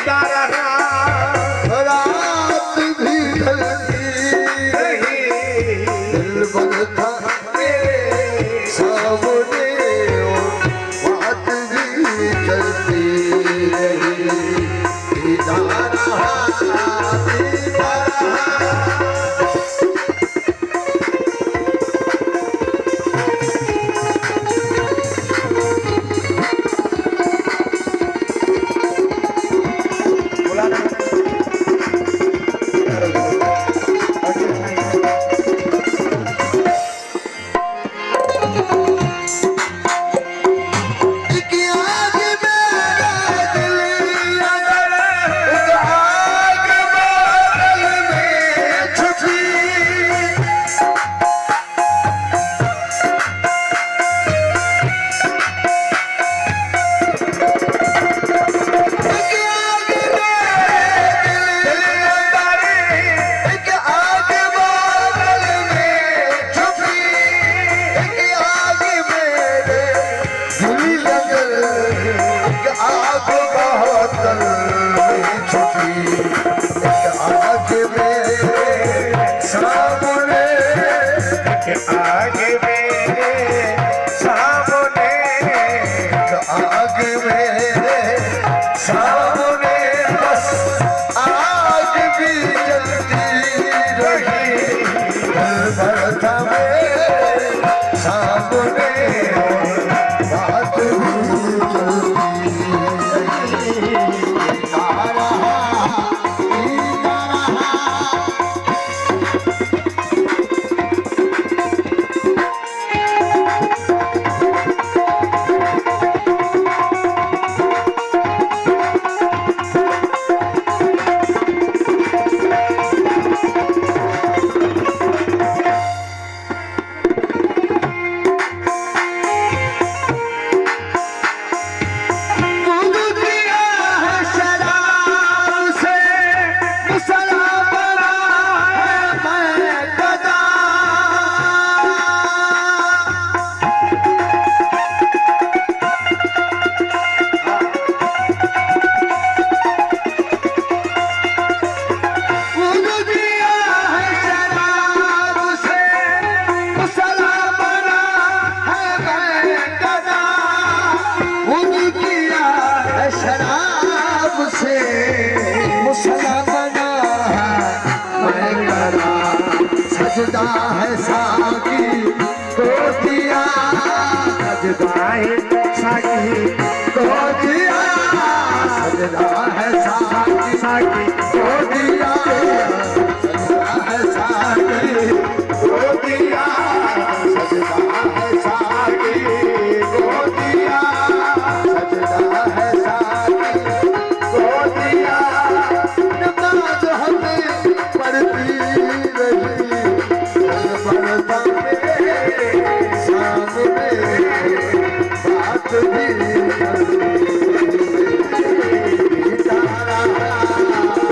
बीता रहा, रात भी ढलती रही, दिल भर था मेरे सामने और बात भी चलती रही, बीता रहा, बीता रहा। सजदा है साकी को दिया, सजदा है साकी को दिया, सजदा है साकी को दिया, सजदा है साकी को दिया, सजदा है साकी को दिया, सजदा है साकी को दिया। नमाज हमें पढ़ती रही, पढ़ता मेरे सामने बात भी बीता रहा।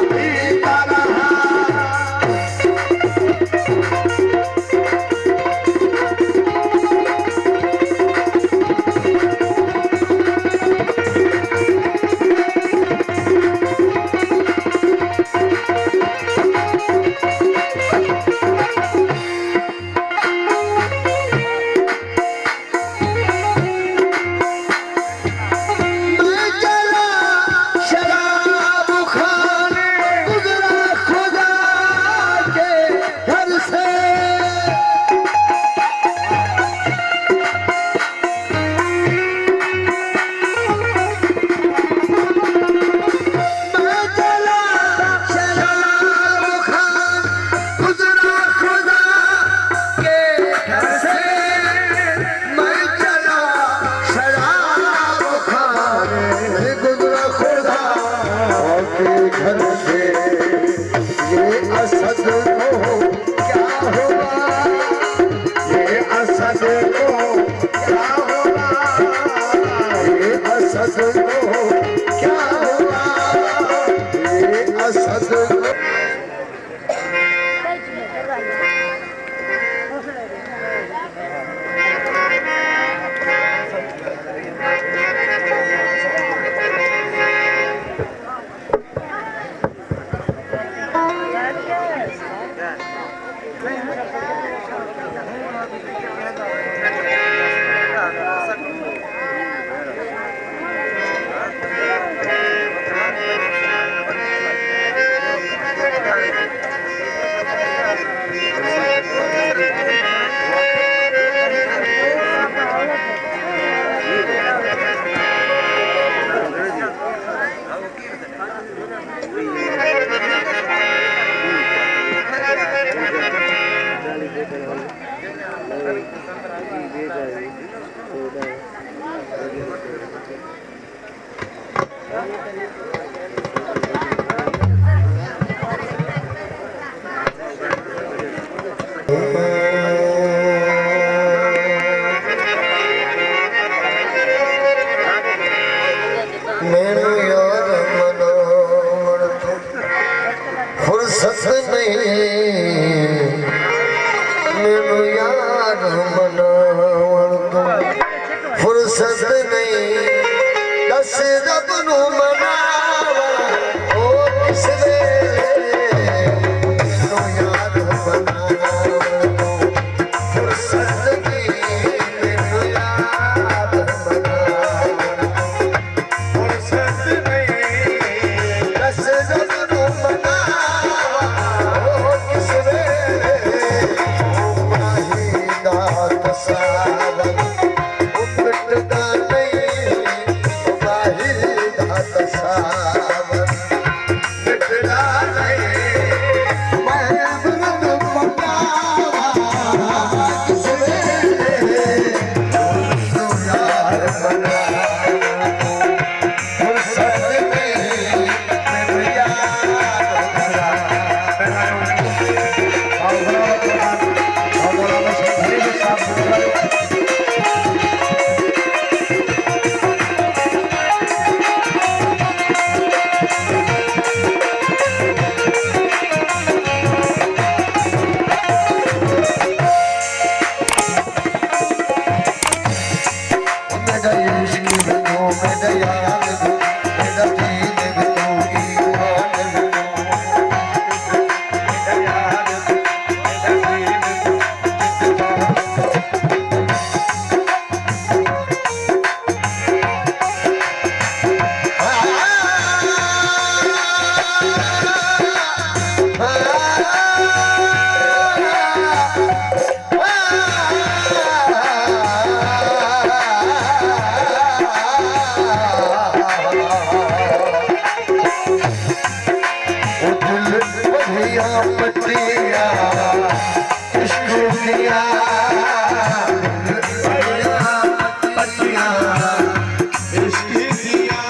मैनू यार मनावण तो फुर्सत नहीं, मैनू यार मनावण तो फुर्सत नहीं, दस रब नू मनावा ओ किस वेले, मैनू यार मनावण तो फुर्सत नहीं, मैनू यार मनावण फुर्सत नहीं, दस रब नू मनावा ओ किस वेले, ओ माही दा तसावन ओ मिटदा नहीं, ओ माही दा तसावन मिटदा नहीं, मैं बुलंद मकावा किस वेले, मैनू यार मनावा फुर्सत नहीं, मैनू यार मनावा। मेरा इश्क भी तू, मेरा यार भी तू, मेरा दीन भी तू, ईमान भी तू, मेरा यार भी तू, मेरा दीन भी तू, पटिया इश्क दिया पटिया इश्क दिया,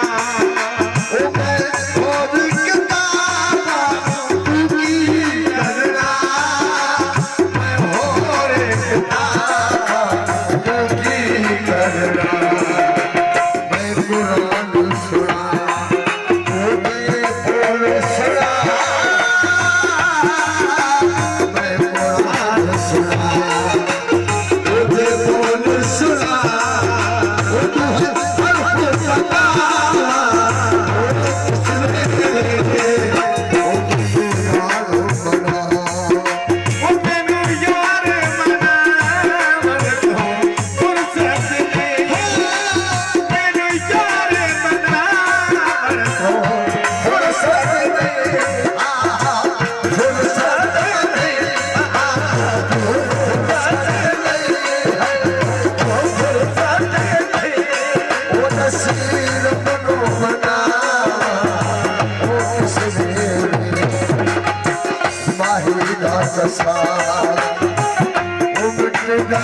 ओ मैं और किताबा तू की करना, मैं और किताबा तू की करना, मैं कुरान सुना तू भी बोल सुना, माही दा तसावन ओ मिटदा